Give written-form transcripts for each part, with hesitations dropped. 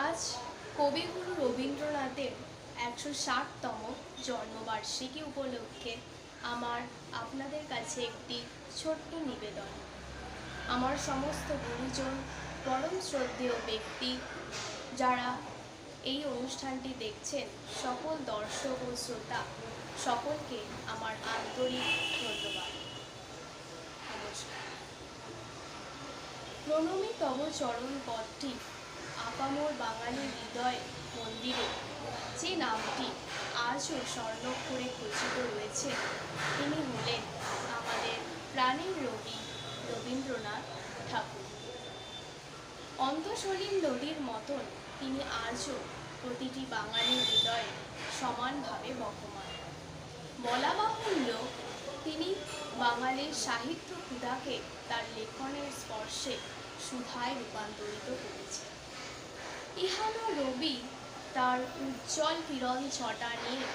আজ কবিগুরু রবীন্দ্রনাথের ১৬০তম জন্মবার্ষিকী উপলক্ষে আমার আপনাদের কাছে একটি ছোট্ট নিবেদন। আমার সমস্ত গুরুজন, পরম শ্রদ্ধেয় ব্যক্তি যারা এই অনুষ্ঠানটি দেখছেন, সকল দর্শক ও শ্রোতা সকলকে আমার আন্তরিক ধন্যবাদ। নমস্কার। প্রণমী তব চরণ পদটি আপামর বাঙালির হৃদয় মন্দিরে যে নামটি আজও স্বর্ণাক্ষরে খচিত রয়েছে, তিনি হলেন আমাদের প্রাণের রবি রবীন্দ্রনাথ ঠাকুর। অন্তঃসলীল নদীর মতন তিনি আজও প্রতিটি বাঙালির হৃদয়ে সমানভাবে বহমান। বলা বাহুল্য, তিনি বাঙালির সাহিত্য ক্ষুধাকে তার লেখনের স্পর্শে সুধায় রূপান্তরিত করেছে। ইহানো রবি তার উজ্জ্বল কিরণ ছটা নিয়ে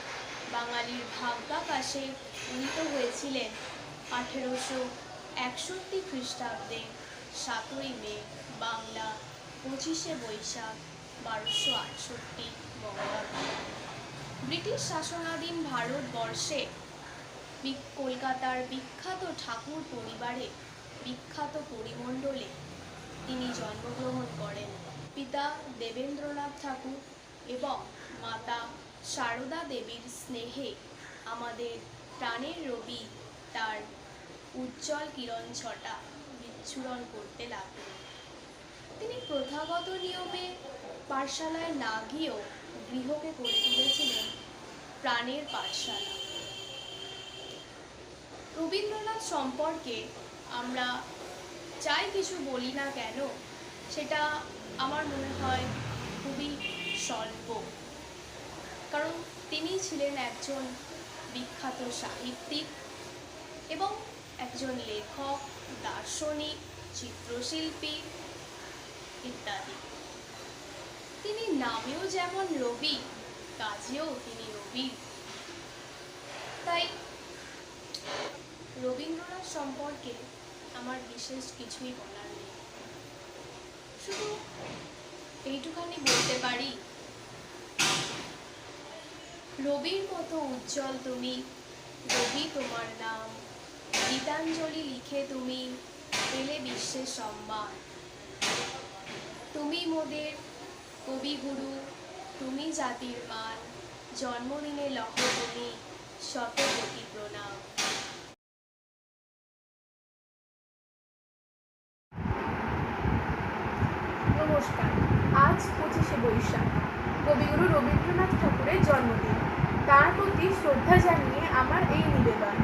বাঙালির ভাগ্যাকাশে উদিত হয়েছিলেন 1861 খ্রিস্টাব্দে 7ই মে বাংলা, 25শে বৈশাখ 1268 বঙ্গাব্দে। ব্রিটিশ শাসনাধীন ভারতবর্ষে কলকাতার বিখ্যাত ঠাকুর পরিবারে, বিখ্যাত পরিমণ্ডলে তিনি জন্মগ্রহণ করেন। পিতা দেবেন্দ্রনাথ ঠাকুর এবং মাতা সারদা দেবীর স্নেহে আমাদের প্রাণের রবি তার উজ্জ্বল কিরণ ছটা বিচ্ছুরণ করতে লাগলেন। তিনি প্রথাগত নিয়মে পাঠশালায় না গিয়েও গৃহকে করে তুলেছিলেন প্রাণের পাঠশালা। রবীন্দ্রনাথ সম্পর্কে আমরা যাই কিছু বলি না কেন, সেটা আমার মনে হয় খুবই স্বল্প, কারণ তিনি ছিলেন একজন বিখ্যাত সাহিত্যিক এবং একজন লেখক, দার্শনিক, চিত্রশিল্পী ইত্যাদি। তিনি নামেও যেমন রবি, কাজেও তিনি রবি। তাই রবীন্দ্রনাথ সম্পর্কে আমার বিশেষ কিছুই বলার নেই, শুধু এইটুখানি বলতে পারি, রবির মতো উজ্জ্বল তুমি, রবি তোমার নাম, গীতাঞ্জলি লিখে তুমি পেলে বিশ্বের সম্মান। তুমি মোদের কবিগুরু, তুমি জাতির মান, জন্মদিনে লহ তুমি শত কোটি প্রণাম। নমস্কার। আজ 25শে বৈশাখ, কবিগুরু রবীন্দ্রনাথ ঠাকুরের জন্মদিন। তার প্রতি শ্রদ্ধা জানিয়ে আমার এই নিবেদন।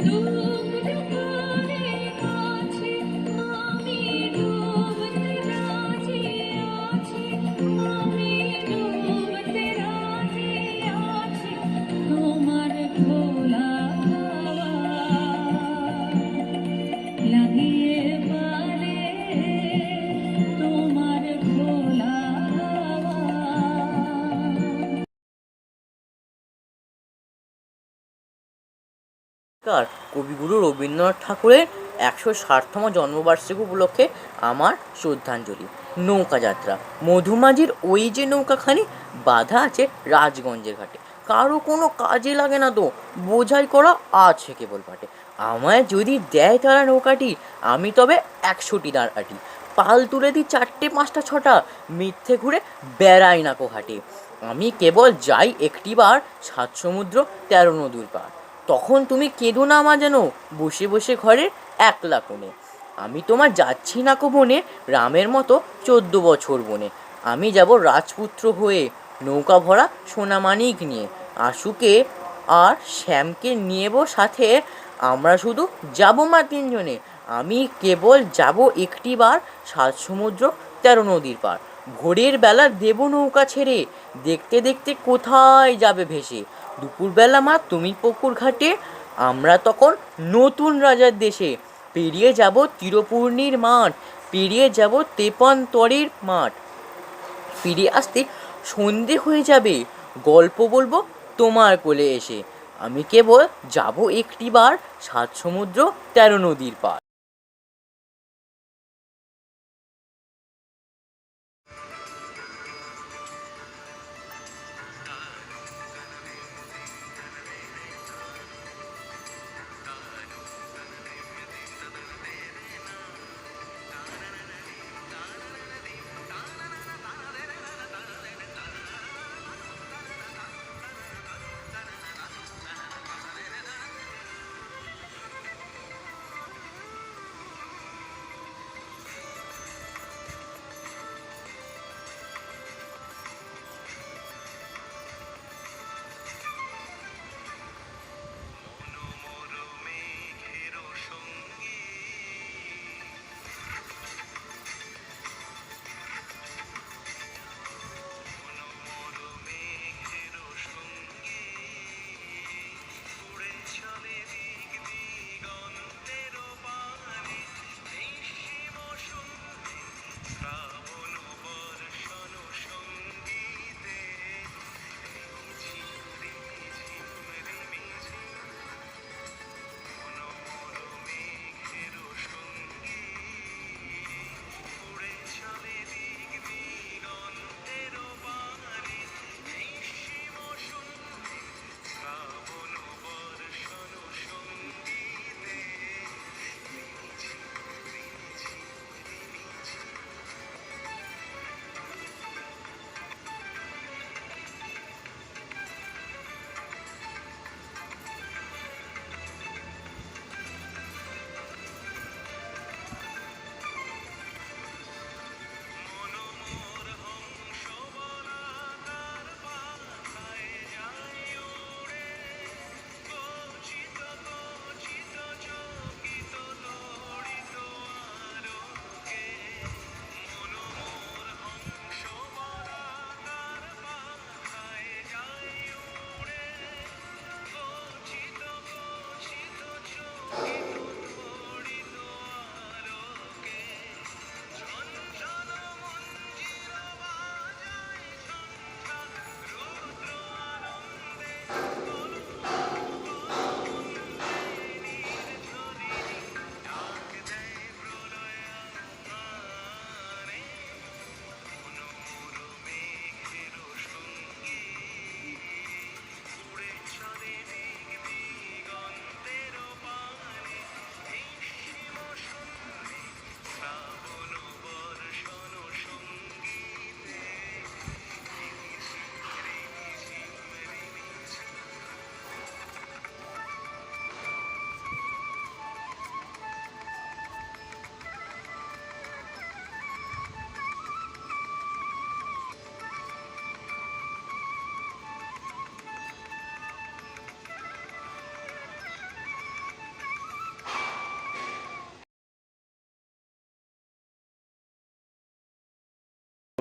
তোমার ভোলা লাগিয়ে পারে তোমার ভোলা নমস্কার। কবিগুরু রবীন্দ্রনাথ ঠাকুরের 160তম জন্মবার্ষিকী উপলক্ষে আমার শ্রদ্ধাঞ্জলি। নৌকা যাত্রা। মধুমাঝির ওই যে নৌকাখানি বাঁধা আছে রাজগঞ্জের ঘাটে, কারো কোনো কাজে লাগে না তো, বোঝাই করা আছে কেবল পাটে। আমায় যদি দেয় তারা নৌকাটি, আমি তবে 100টি দাঁড়াটি। পাল তুলে দিই 4টে 5টা 6টা, মিথ্যে ঘুরে বেড়াই না কো ঘাটে। আমি কেবল যাই একটিবার 7 সমুদ্র 13 নদীর পার। তখন তুমি কেঁদো না মা যেন, বসে বসে ঘরের একলা কোণে। আমি তোমার যাচ্ছি না কো বনে, রামের মতো 14 বছর বনে। আমি যাব রাজপুত্র হয়ে, নৌকা ভরা সোনামানিক নিয়ে। আশুকে আর শ্যামকে নিয়েব সাথে, আমরা শুধু যাব মা 3 জনে। আমি কেবল যাব একটিবার 7 সমুদ্র 13 নদীর পার। ভোরের বেলা দেব নৌকা ছেড়ে, দেখতে দেখতে কোথায় যাবে ভেসে। দুপুরবেলা মা তুমি পুকুর ঘাটে, আমরা তখন নতুন রাজার দেশে। পেরিয়ে যাব তীরপূর্ণির মাঠ, পেরিয়ে যাব তেপান্তরের মাঠ। ফিরে আসতে সন্ধে হয়ে যাবে, গল্প বলবো তোমার কোলে এসে। আমি কেবল যাব একটিবার 7 সমুদ্র 13 নদীর পার।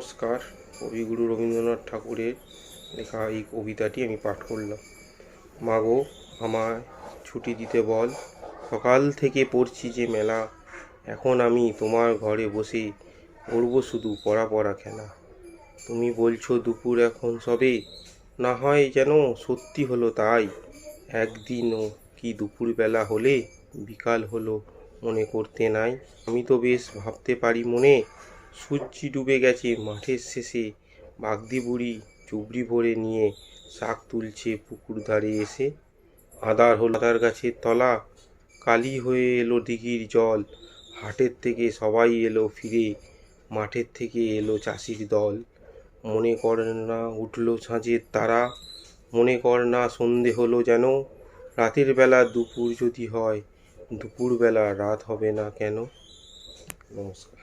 নমস্কার। কবিগুরু রবীন্দ্রনাথ ঠাকুরের লেখা এই কবিতাটি আমি পাঠ করলাম। মাগো আমায় ছুটি দিতে বল, সকাল থেকে পড়ছি যে মেলা, এখন আমি তোমার ঘরে বসে করবো শুধু পড়া পড়া খেলা। তুমি বলছো দুপুর এখন সবে, না হয় যেন সত্যি হলো তাই, একদিনও কি দুপুরবেলা হলে বিকাল হলো মনে করতে নাই। আমি তো বেশ ভাবতে পারি মনে, সূর্যি ডুবে গেছে মাঠের শেষে, বাগদি বুড়ি চুবড়ি ভরে নিয়ে শাক তুলছে পুকুর ধারে এসে। আদার হলো আদার গাছের তলা, কালি হয়ে এলো দিঘির জল, হাটের থেকে সবাই এলো ফিরে, মাঠের থেকে এলো চাষির দল। মনে কর না উঠলো সাঁঝের তারা, মনে কর না সন্ধে হলো যেন, রাতের বেলা দুপুর যদি হয়, দুপুরবেলা রাত হবে না কেন। নমস্কার।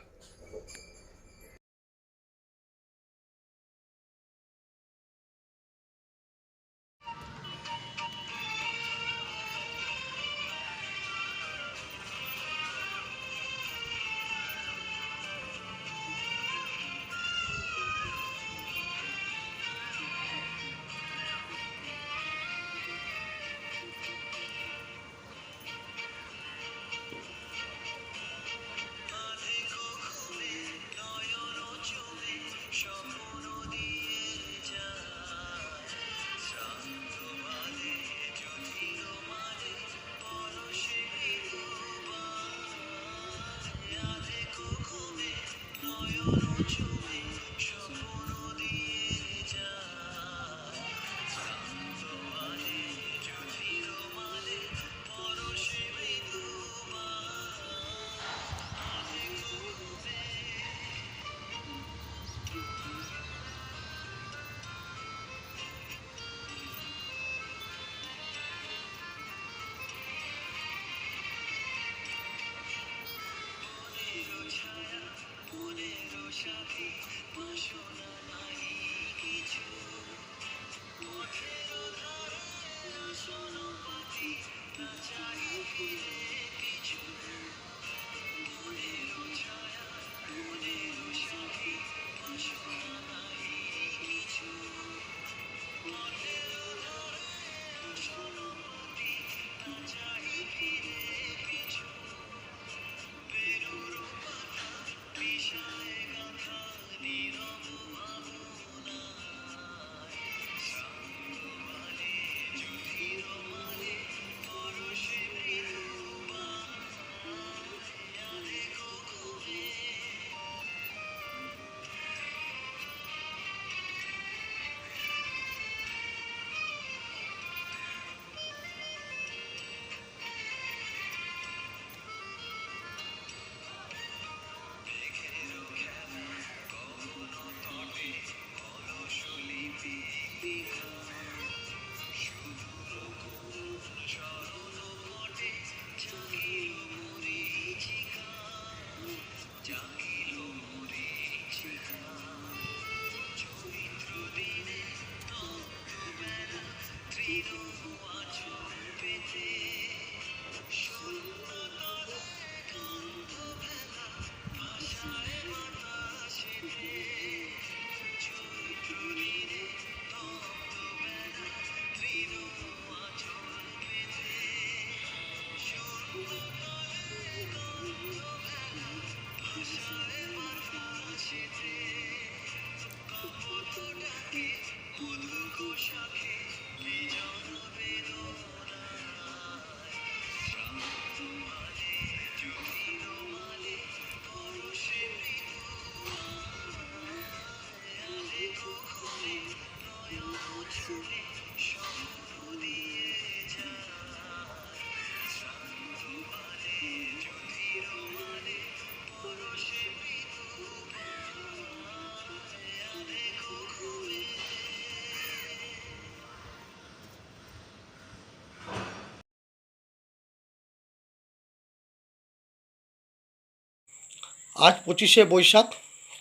আজ 25শে বৈশাখ,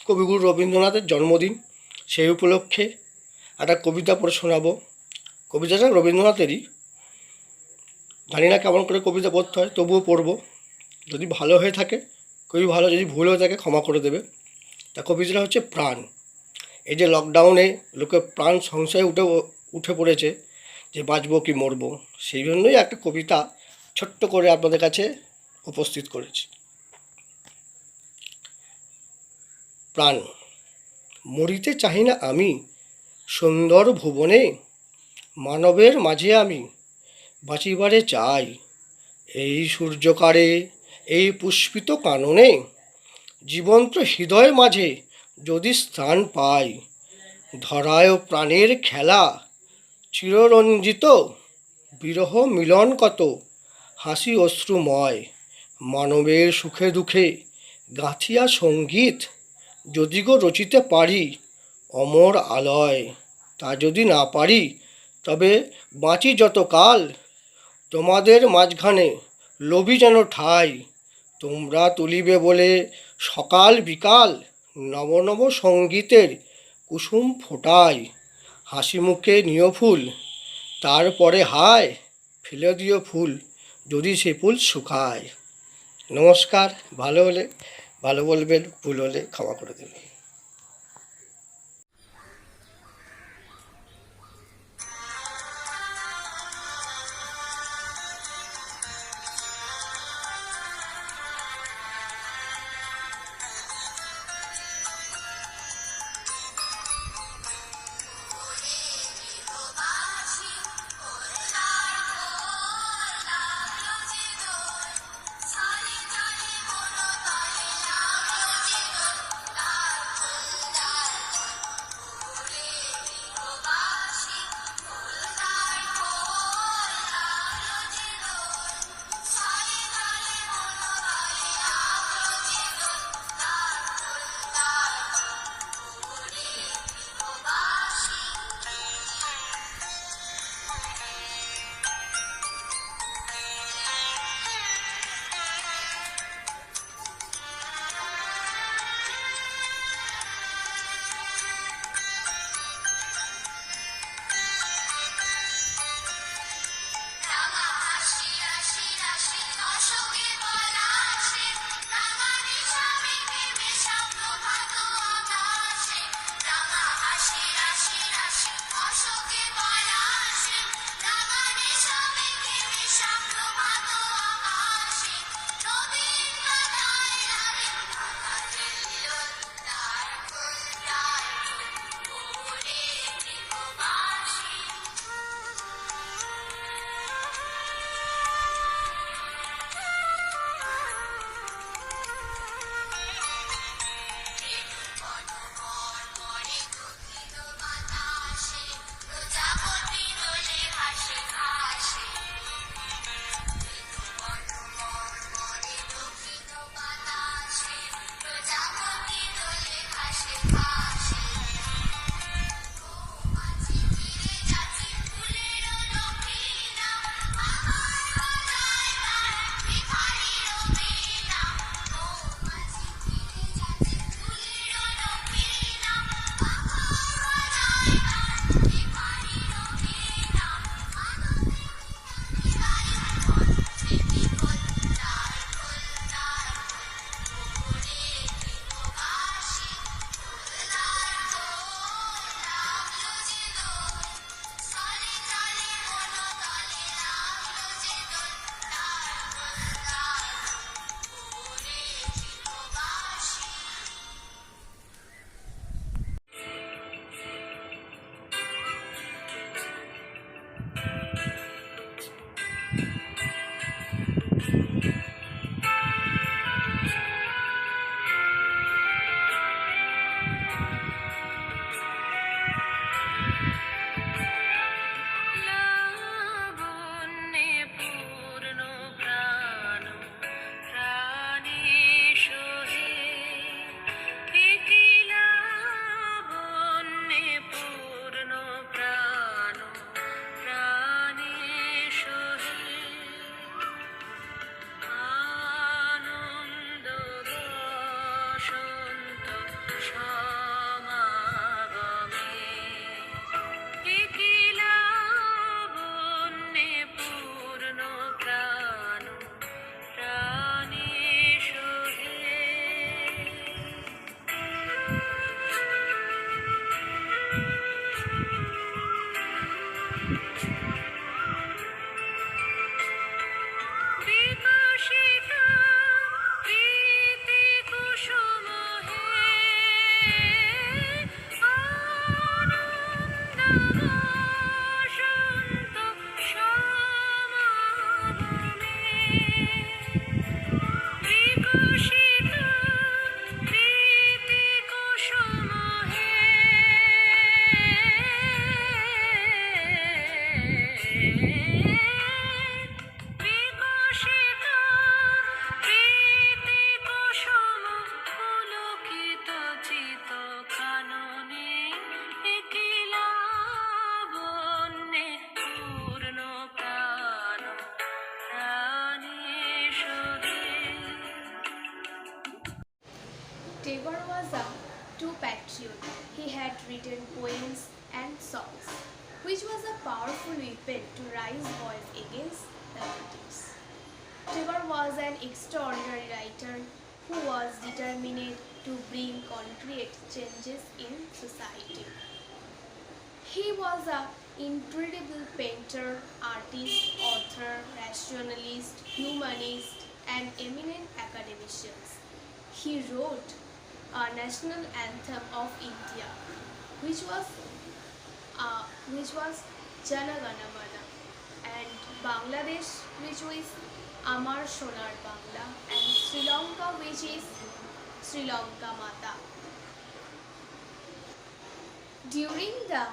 কবিগুরু রবীন্দ্রনাথের জন্মদিন। সেই উপলক্ষে একটা কবিতা পড়ে শোনাবো। কবিতাটা রবীন্দ্রনাথেরই, জানি না কেমন করে কবিতা পড়তে হয়, তবুও পড়বো। যদি ভালো হয়ে থাকে খুবই ভালো, যদি ভুল হয়ে থাকে ক্ষমা করে দেবে। তা কবিতাটা হচ্ছে প্রাণ। এই যে লকডাউনে লোকের প্রাণ সংশয়ে উঠে পড়েছে যে বাঁচবো কি মরবো, সেই জন্যই একটা কবিতা ছোট্ট করে আপনাদের কাছে উপস্থিত করেছি। প্রাণ, মরিতে চাহি না আমি সুন্দর ভুবনে, মানবের মাঝে আমি বাঁচিবারে চাই। এই সূর্যকারে এই পুষ্পিত কাননে জীবন্ত হৃদয় মাঝে যদি স্থান পাই। ধরায় প্রাণের খেলা চিররঞ্জিত, বিরহ মিলন কত হাসি অশ্রুময়। মানবের সুখে দুঃখে গাঁথিয়া সঙ্গীত যদি গো রচিতে পারি অমর আলয়। তা যদি না পারি তবে বাঁচি যতকাল তোমাদের মাঝখানে লবি যেন ঠাই। তোমরা তুলিবে বলে সকাল বিকাল নব নব সঙ্গীতের কুসুম ফোটায়। হাসি মুখে নিয় ফুল, তারপরে হায় ফেলে দিও ফুল যদি সে ফুল শুকায়। নমস্কার। ভালো হলে ভালো বলবেন, ভুল হলে ক্ষমা করে দেবেন। Tagore was a true patriot. He had written poems and songs, which was a powerful weapon to raise voice against the British. Tagore was an extraordinary writer who was determined to bring concrete changes in society. He was an incredible painter, artist, author, rationalist, humanist, and eminent academician. He wrote a national anthem of India, which was Jana Gana Mana, and Bangladesh, which is Amar Sonar Bangla, and Sri Lanka, which is Sri Lanka Mata. During the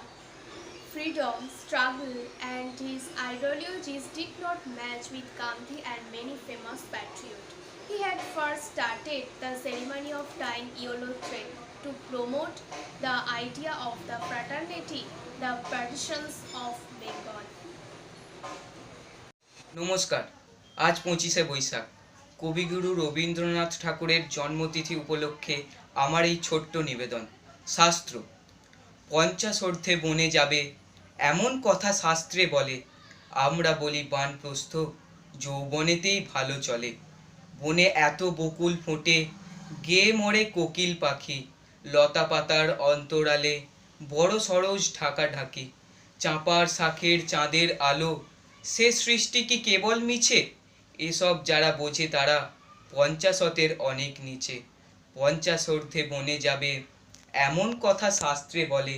freedom struggle, and his ideologies did not match with Gandhi and many famous patriots. He had first started the ceremony of tying yellow thread to promote the idea of the fraternity, the partitions of Bengal. নমস্কার। আজ 25শে বৈশাখ, কবিগুরু রবীন্দ্রনাথ ঠাকুরের জন্মতিথি উপলক্ষে আমার এই ছোট্ট নিবেদন। শাস্ত্র। 50 ঊর্ধ্বে বনে যাবে এমন কথা শাস্ত্রে বলে, আমরা বলি বানপ্রস্থ যৌবনেতেই ভালো চলে। বনে এত বকুল ফোটে, গেয়ে মরে কোকিল পাখি, লতা পাতার অন্তরালে বড় সরোজ ঢাকাঢাকি। চাঁপার শাখের চাঁদের আলো, সে সৃষ্টি কি কেবল মিছে? এসব যারা বোঝে তারা 50 অনেক নিচে। 50 ঊর্ধ্বে বনে যাবে এমন কথা শাস্ত্রে বলে,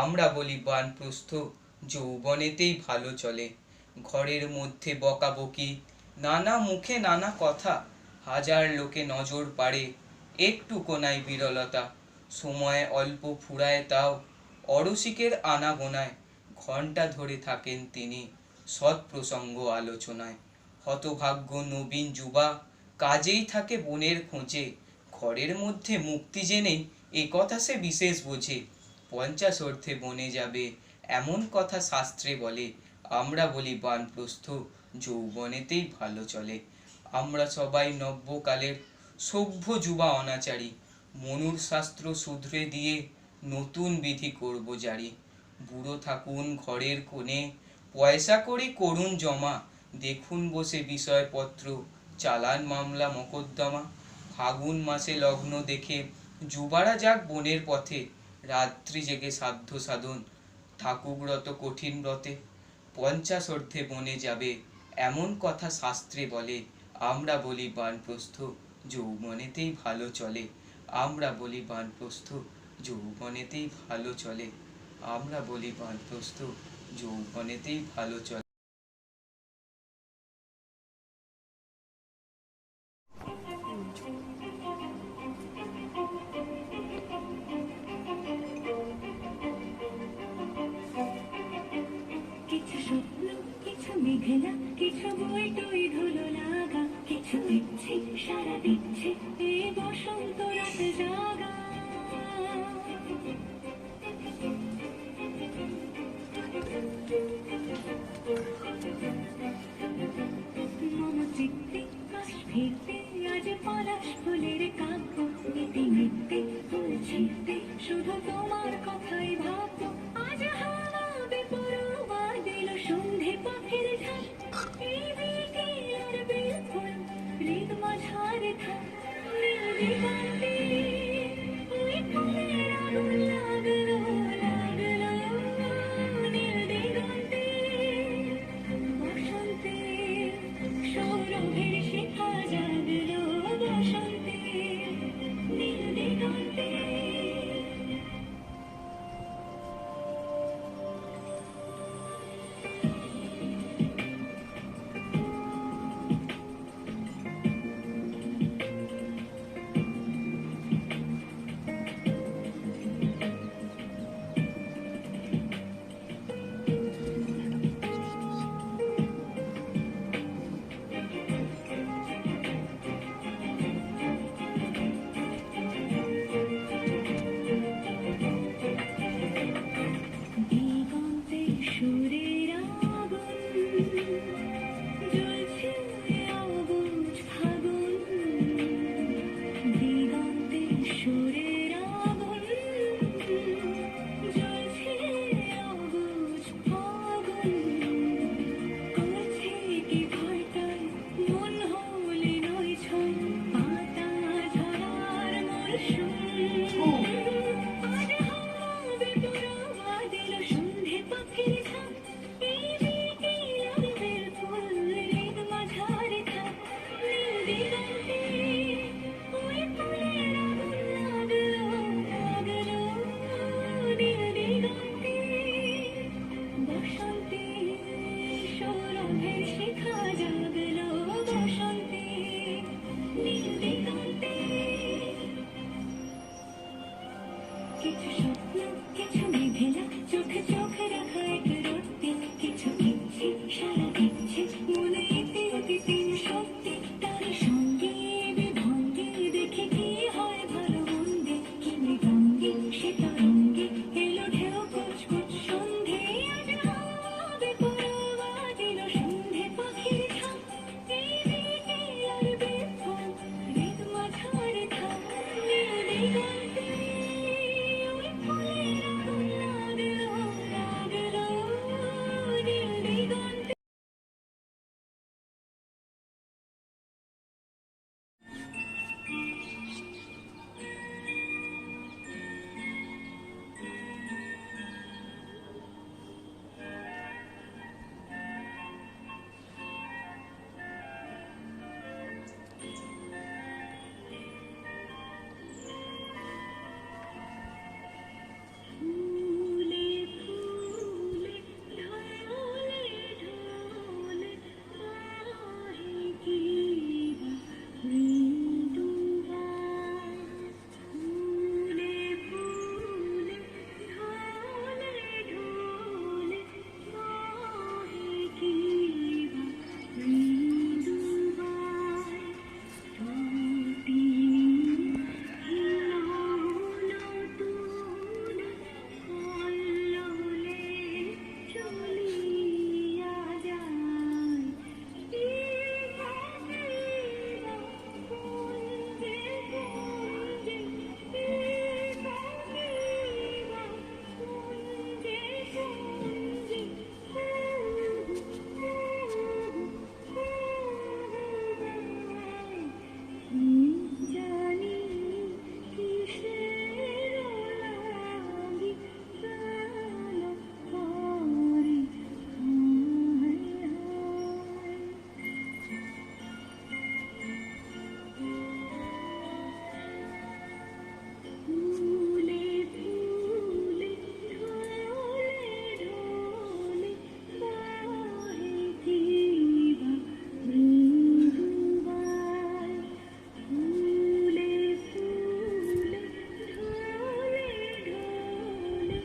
আমরা বলি বানপ্রস্থ যৌবনেতেই ভালো চলে। ঘরের মধ্যে বকাবকি, নানা মুখে নানা কথা, হাজার লোকে নজর পাড়ে, একটু কোনায় বিরলতা। সময় অল্প ফুরায় তাও অরসিকের আনাগোনায়, ঘণ্টা ধরে থাকেন তিনি সৎ প্রসঙ্গ আলোচনায়। হতভাগ্য নবীন যুবা কাজেই থাকে বনের খোঁজে, ঘরের মধ্যে মুক্তি জেনেই এ কথা সে বিশেষ বোঝে। 50 ঊর্ধ্বে বনে যাবে এমন কথা শাস্ত্রে বলে, আমরা বলি বানপ্রস্থ যৌবনেতেই ভালো চলে। আমরা সবাই নব্যকালের সভ্য যুবা অনাচারী, মনুর শাস্ত্র শুধরে দিয়ে নতুন বিধি করব জারি। বুড়ো থাকুন ঘরের কোণে, পয়সা করি করুন জমা, দেখুন বসে বিষয়পত্র, চালান মামলা মকদ্দমা। ফাগুন মাসে লগ্ন দেখে যুবারা যাক বনের পথে, রাত্রি জেগে সাধ্য সাধন থাকুক রত কঠিন ব্রতে। 50 ঊর্ধ্বে বনে যাবে এমন কথা শাস্ত্রে বলে, আমরা বলি বানপ্রস্থ যৌবনেতেই ভালো চলে। আমরা বলি বানপ্রস্থ যৌবনেতেই ভালো চলে। আমরা বলি বানপ্রস্থ যৌবনেতেই ভালো চলে। কিছু স্বপ্ন, কিছু মেঘলা, কিছু বই টই ধুলো লাগা, কিছু দিচ্ছে সারা দিচ্ছে এ বসন্ত রাত জাগা। মম চিত্তে কাশভিতে আজ পলাশ ফুলের কাব্য, মিটি মিটতে ফুল ছিটতে শুধু তোমার কথাই ভাববো। আজ হাওয়া বেপরোয়া দিল সন্ধে পাখির ঝাঁক, এই বিকেল আর বিলফুল হৃদ মাঝারে থাক। নীল দিগন্তে ওই ফুলের আগুন লাগলো লাগলো, নীল দিগন্তে বসন্তে সৌরভের শিখা জাগলো, বসন্তে নীল দিগন্তে। সত্যি তার সঙ্গে বিভঙ্গে দেখে কি হয় ভালো মন্দে কি মৃদঙ্গে সে তরঙ্গে এলো ঢেউ কুচকুচ সন্ধে আজ হবে পরোয়া দিল সন্ধে পাখির ঠাম এই বিকেল আর বিভ্রম হৃদ মাঝার থাম নীল দিগন্তে ওই ফুলের আগুন লাগলো নীল দিগন্তে। ফুলে ফুলে ঢলে ঢলে বাহে কি মৃদুবাই ফুলে ফুলে ঢলে ঢলে বাহে কি মৃদুবাই ছোটি হিলোলো তুলে কল্লোলে চলিয়া যায় ইবা ইবা কুঞ্জে কুঞ্জে ইবা ইবা কুঞ্জে কুঞ্জে জানি কিসের লাগি প্রাণ করে হায় হায়। ফুলে ফুলে ঢলে ঢলে বাহে কিবা মৃদুবাই ফুলে ফুলে ঢলে ঢলে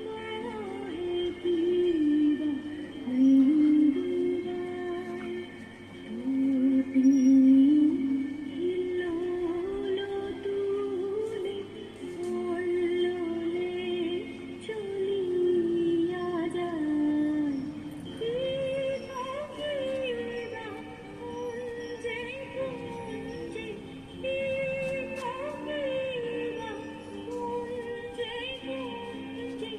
বাহে কিবা মৃদুবাই ছোটি হিলোলো তুলে কল্লোলে চলিয়া যায় ইবা ইবা কুঞ্জে কুঞ্জে ইবা ইবা কুঞ্জে কুঞ্জে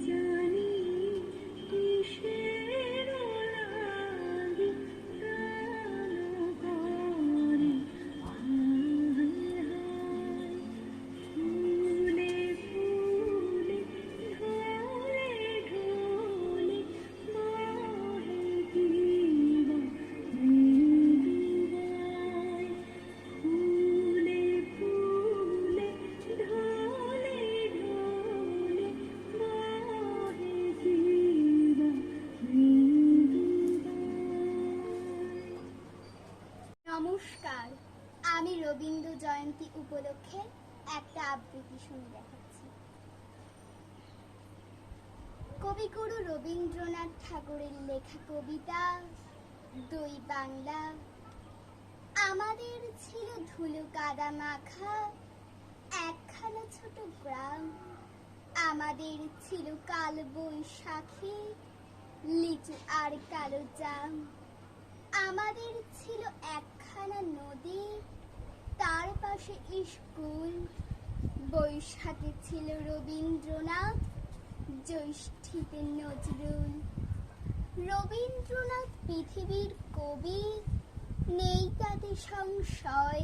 জানি কিসের লাগি প্রাণ করে হায় হায়। ফুলে ফুলে ঢলে ঢলে বাহে কিবা মৃদুবাই ফুলে ফুলে ঢলে ঢলে বাহে কিবা মৃদুবাই। নমস্কার, আমি রবীন্দ্র জয়ন্তী উপলক্ষে একটা আবৃত্তি শুনে দেখাচ্ছি। কবিগুরু রবীন্দ্রনাথ ঠাকুরের লেখা কবিতা দুই বাংলা। আমাদের ছিল ধুলো কাদা মাখা একখানা ছোট গ্রাম, আমাদের ছিল কাল বৈশাখী লিচু আর কালো জাম, আমাদের ছিল একখানা নদী তার পাশে স্কুল, বৈশাখে ছিল রবীন্দ্রনাথ জ্যৈষ্ঠীতে নজরুল। রবীন্দ্রনাথ পৃথিবীর কবি নেই তাতে সংশয়,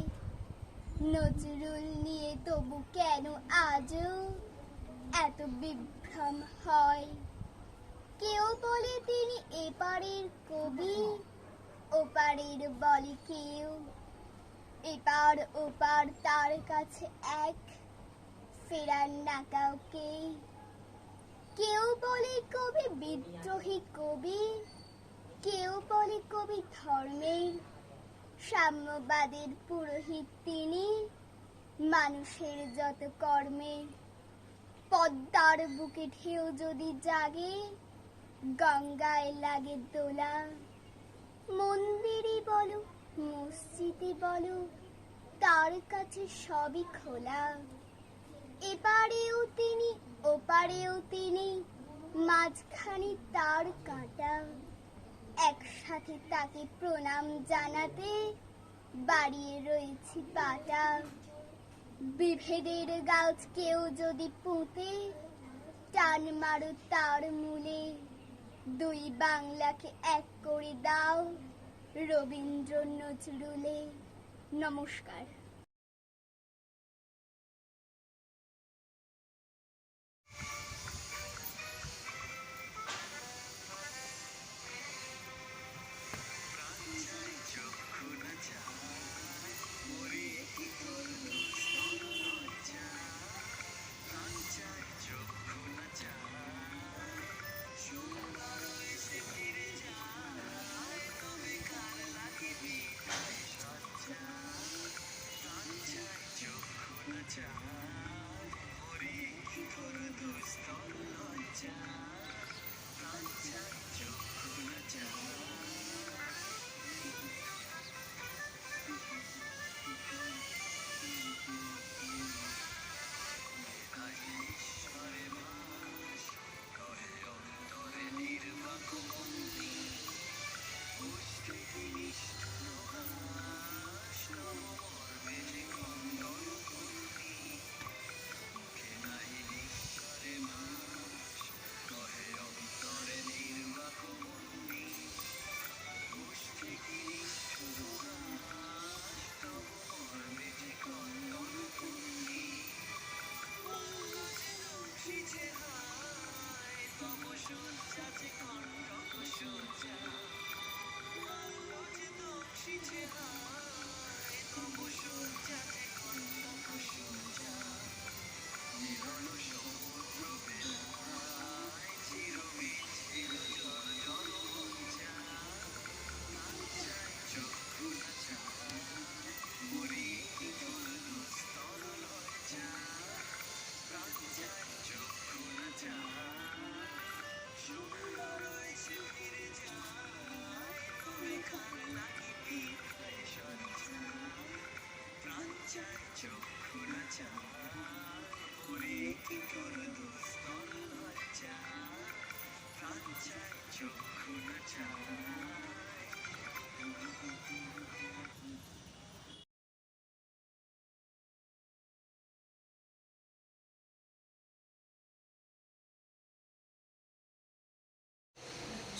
নজরুল নিয়ে তবু কেন আজও এত বিভ্রম হয়। কেউ বলে তিনি এপারের কবি, ওপারের বলে কেউ, এপার ওপার তার কাছে এক, ফেরান না কাউকে। কেউ বলে কবি বিদ্রোহী কবি, কেউ বলে কবি ধর্মের, সাম্যবাদের পুরোহিত তিনি মানুষের যত কর্মের। পদ্মার বুকে ঢেউ যদি জাগে, গঙ্গায় লাগে দোলা। মন্দিরই বলো মসজিদই বলো, তার কাছে সবই খোলা। এপারেও তিনি ওপারেও তিনি, মাঝখানে তার কাঁটা। একসাথে তাকে প্রণাম জানাতে বাড়িয়ে রয়েছি পাটা। বিভেদের গাছ কেউ যদি পুঁতে, টান মারো তার মূলে। দুই বাংলাকে এক করে দাও রবীন্দ্র নজরুলে। নমস্কার।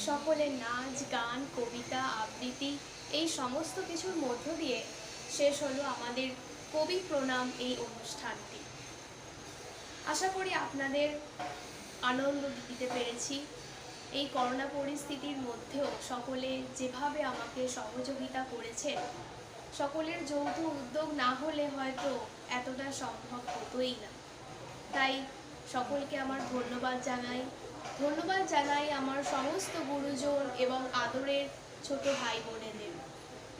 সকলের নাচ গান কবিতা আবৃত্তি এই সমস্ত কিছুর মধ্য দিয়ে শেষ হলো আমাদের কবি প্রণাম এই অনুষ্ঠানটি। আশা করি আপনাদের আনন্দ দিতে পেরেছি। এই করোনা পরিস্থিতির মধ্যেও সকলে যেভাবে আমাকে সহযোগিতা করেছেন, সকলের যৌথ উদ্যোগ না হলে হয়তো এতটা সম্ভব হতোই না। তাই সকলকে আমার ধন্যবাদ জানাই আমার সমস্ত গুরুজন এবং আদরের ছোট ভাই বোনেদের।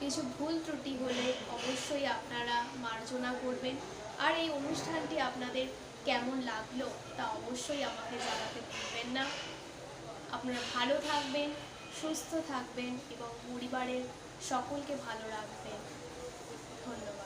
কিছু ভুল ত্রুটি হলে অবশ্যই আপনারা মার্জনা করবেন। আর এই অনুষ্ঠানটি আপনাদের কেমন লাগলো তা অবশ্যই আমাকে জানাতে ভুলবেন না। আপনারা ভালো থাকবেন, সুস্থ থাকবেন এবং পরিবারের সকলকে ভালো রাখবেন। ধন্যবাদ।